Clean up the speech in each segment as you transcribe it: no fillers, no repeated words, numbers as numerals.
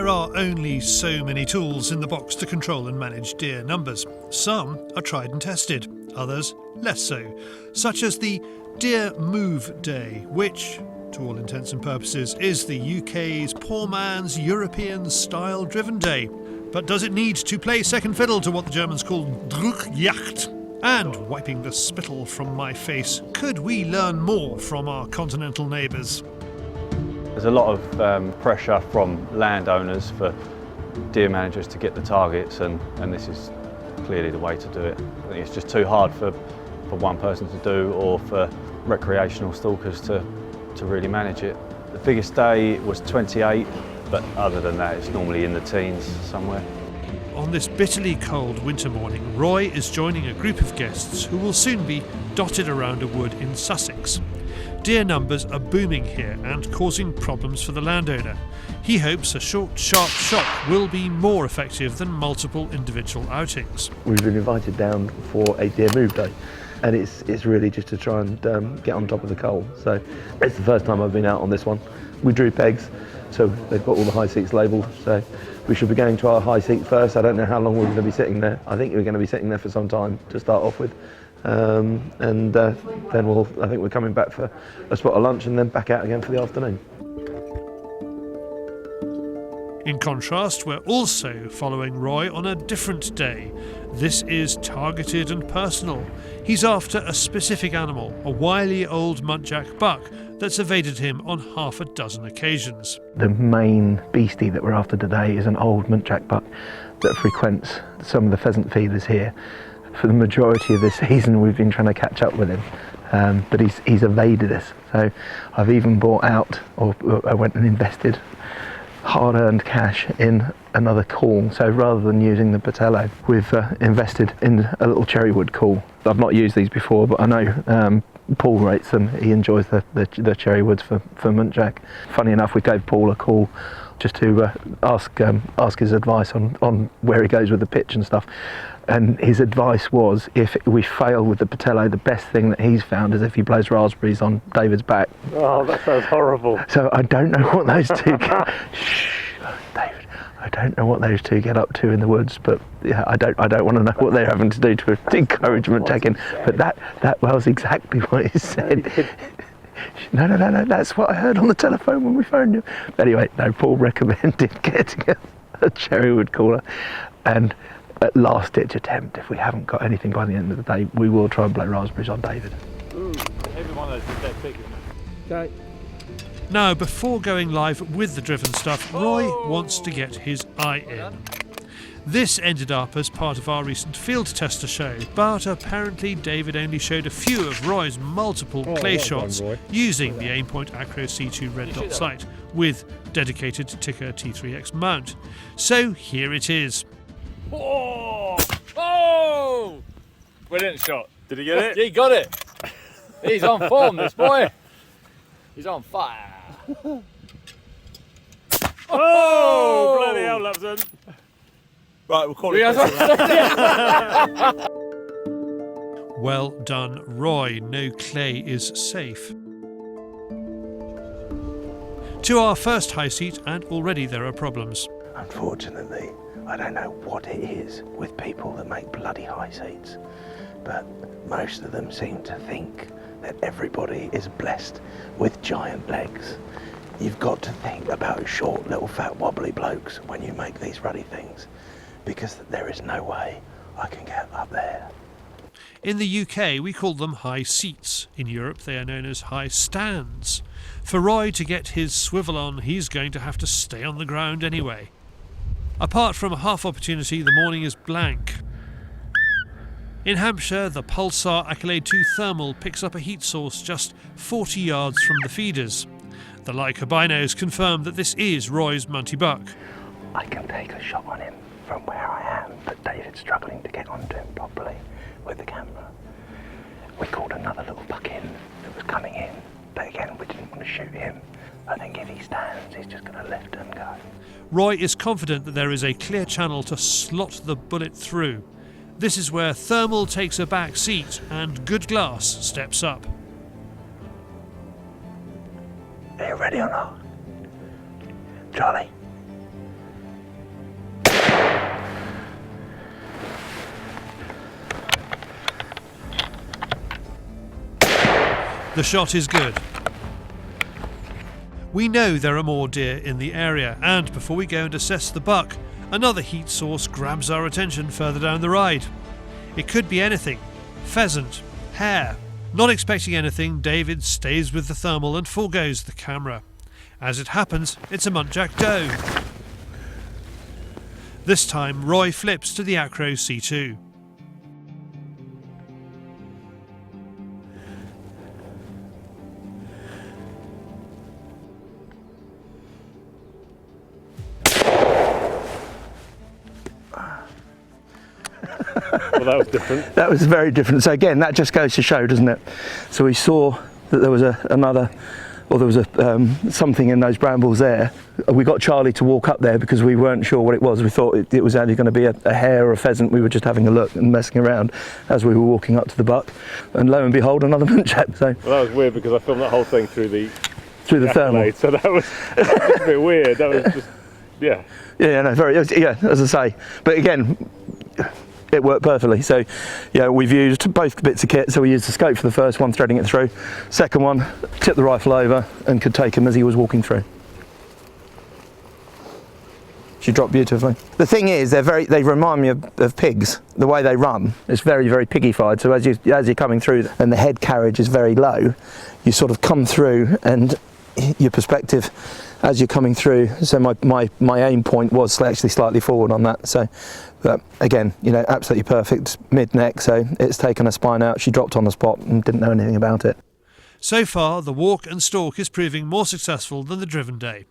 There are only so many tools in the box to control and manage deer numbers. Some are tried and tested, others less so, such as the Deer Move Day, which, to all intents and purposes, is the UK's poor man's European-style driven day. But does it need to play second fiddle to what the Germans call Druckjagd? And, wiping the spittle from my face, could we learn more from our continental neighbours? There's a lot of pressure from landowners for deer managers to get the targets, and this is clearly the way to do it. I think it's just too hard for one person to do, or for recreational stalkers to really manage it. The biggest day was 28, but other than that it's normally in the teens somewhere. On this bitterly cold winter morning, Roy is joining a group of guests who will soon be dotted around a wood in Sussex. Deer numbers are booming here and causing problems for the landowner. He hopes a short, sharp shot will be more effective than multiple individual outings. We've been invited down for a deer move day, and it's really just to try and get on top of the cull. So it's the first time I've been out on this one. We drew pegs, so they've got all the high seats labelled, so we should be going to our high seat first. I don't know how long we're going to be sitting there. I think we're going to be sitting there for some time to start off with. Then I think we're coming back for a spot of lunch and then back out again for the afternoon. In contrast, we're also following Roy on a different day. This is targeted and personal. He's after a specific animal, a wily old muntjac buck that's evaded him on half a dozen occasions. The main beastie that we're after today is an old muntjac buck that frequents some of the pheasant feeders here. For the majority of the season we've been trying to catch up with him, but he's evaded us. So I've even bought out, or I went and invested hard-earned cash in another cull. So rather than using the patello, we've invested in a little cherrywood cull. I've not used these before, but I know Paul rates them. He enjoys the cherrywoods for muntjac. Funny enough, we gave Paul a call just to ask his advice on where he goes with the pitch and stuff. And his advice was, if we fail with the patello, the best thing that he's found is if he blows raspberries on David's back. Oh, that sounds horrible. So I don't know what those two Shh, David. I don't know what those two get up to in the woods, but yeah, I don't want to know what they're having to do to encourage muntjacking. But that was exactly what he said. No, that's what I heard on the telephone when we phoned you. Anyway, no, Paul recommended getting a cherrywood caller, and at last ditch attempt, if we haven't got anything by the end of the day, we will try and blow raspberries on David. Ooh, every one of those is dead big. Okay. Now, before going live with the driven stuff, Roy wants to get his eye in. This ended up as part of our recent field tester show, but apparently David only showed a few of Roy's multiple clay shots using the Aimpoint Acro C2 red dot sight with dedicated Tikka T3X mount. So here it is. Oh! Oh! Brilliant shot. Did he get it? He got it. He's on form, this boy. He's on fire. Oh! Bloody hell, Lupton. Right, we'll call it. Well done, Roy. No clay is safe. To our first high seat, and already there are problems. Unfortunately, I don't know what it is with people that make bloody high seats, but most of them seem to think that everybody is blessed with giant legs. You've got to think about short, little, fat, wobbly blokes when you make these ruddy things, because there is no way I can get up there. In the UK, we call them high seats. In Europe, they are known as high stands. For Roy to get his swivel on, he's going to have to stay on the ground anyway. Apart from a half opportunity, the morning is blank. In Hampshire, the Pulsar Accolade 2 Thermal picks up a heat source just 40 yards from the feeders. The Leica binos confirm that this is Roy's Munty buck. I can take a shot on him from where I am, but David's struggling to get onto him properly with the camera. We called another little buck in that was coming in, but again, we didn't want to shoot him. I think if he stands, he's just going to lift and go. Roy is confident that there is a clear channel to slot the bullet through. This is where Thermal takes a back seat and Good Glass steps up. Are you ready or not? Charlie, The shot is good. We know there are more deer in the area, and before we go and assess the buck, another heat source grabs our attention further down the ride. It could be anything. Pheasant, hare. Not expecting anything, David stays with the thermal and forgoes the camera. As it happens, it's a muntjac doe. This time, Roy flips to the Acro C2. Well, that was different. That was very different. So again, that just goes to show, doesn't it? So we saw that there was something in those brambles there. We got Charlie to walk up there because we weren't sure what it was. We thought it was either going to be a hare or a pheasant. We were just having a look and messing around as we were walking up to the buck, and lo and behold, another muntjac. So Well, that was weird because I filmed that whole thing through the thermal. so that was just a bit weird. That was just, yeah. Yeah, no, as I say. But again, it worked perfectly. So, yeah, we've used both bits of kit. So we used the scope for the first one, threading it through. Second one, tipped the rifle over and could take him as he was walking through. She dropped beautifully. The thing is, they remind me of pigs. The way they run is very, very piggified. So as you're coming through and the head carriage is very low, you sort of come through and your perspective as you're coming through. So my aim point was actually slightly forward on that. So, but again, you know, absolutely perfect mid-neck. So it's taken her spine out. She dropped on the spot and didn't know anything about it. So far, the walk and stalk is proving more successful than the driven day.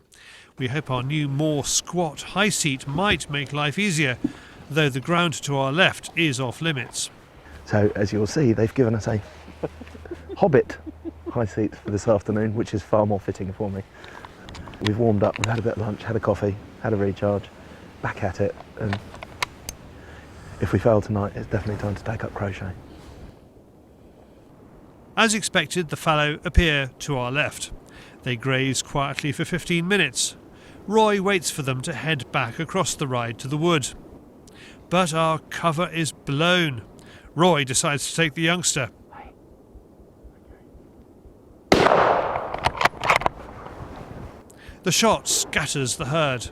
We hope our new, more squat high seat might make life easier, though the ground to our left is off limits. So as you'll see, they've given us a Hobbit high seat for this afternoon, which is far more fitting for me. We've warmed up, we've had a bit of lunch, had a coffee, had a recharge, back at it, and if we fail tonight, it's definitely time to take up crochet. As expected, the fallow appear to our left. They graze quietly for 15 minutes. Roy waits for them to head back across the ride to the wood. But our cover is blown. Roy decides to take the youngster. The shot scatters the herd.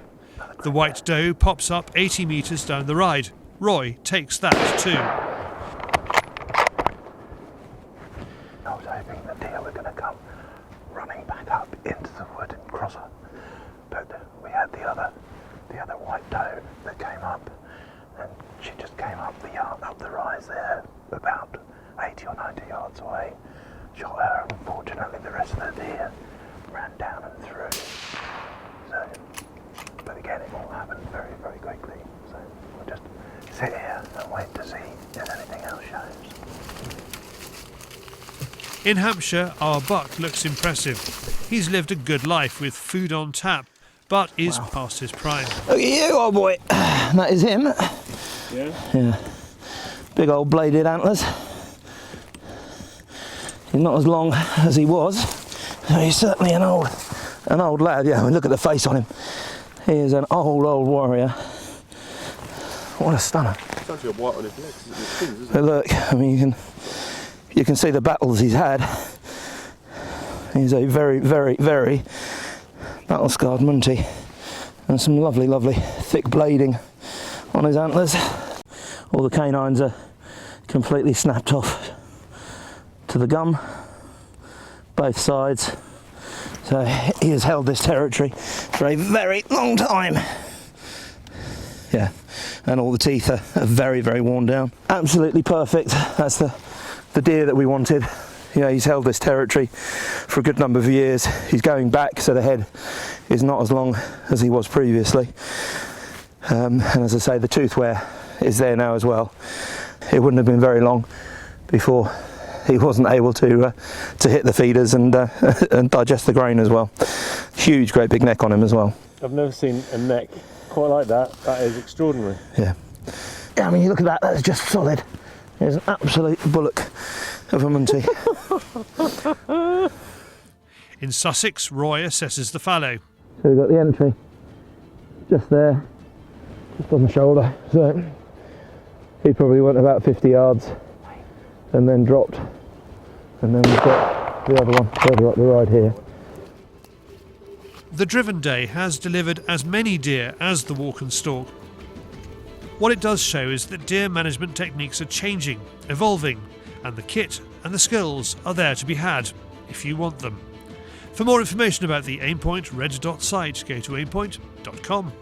The white doe pops up 80 metres down the ride. Roy takes that too. I was hoping the deer were going to come running back up into the wood and cross her, but we had the other white doe that came up, and she just came up the rise there, about 80 or 90 yards away. Shot her, and unfortunately the rest of the deer ran down and through. So, but again, it all happened very, very quickly. So we'll just sit here and wait to see if anything else shows. In Hampshire, our buck looks impressive. He's lived a good life with food on tap, but is past his prime. Look at you, old boy. That is him. Yeah? Yeah. Big old bladed antlers. He's not as long as he was, so he's certainly an old lad. Yeah, I mean, look at the face on him. He is an old warrior. What a stunner. It's actually a white on his legs, isn't it? But look, I mean, you can see the battles he's had. He's a very, very, very battle-scarred munty, and some lovely, lovely thick blading on his antlers. All the canines are completely snapped off to the gum, both sides. So he has held this territory for a very long time. Yeah, and all the teeth are very, very worn down. Absolutely perfect. That's the deer that we wanted. You know, he's held this territory for a good number of years. He's going back, so the head is not as long as he was previously. And as I say, the tooth wear is there now as well. It wouldn't have been very long before he wasn't able to hit the feeders and digest the grain as well. Huge, great big neck on him as well. I've never seen a neck quite like that. That is extraordinary. Yeah. Yeah, I mean, you look at that, that's just solid. It's an absolute bullock of a munty. In Sussex, Roy assesses the fallow. So we've got the entry just there, just on the shoulder. So he probably went about 50 yards and then dropped. And then we've got the other one further up the ride here. The driven day has delivered as many deer as the walk and stalk. What it does show is that deer management techniques are changing, evolving, and the kit and the skills are there to be had if you want them. For more information about the Aimpoint Red Dot site, go to aimpoint.com.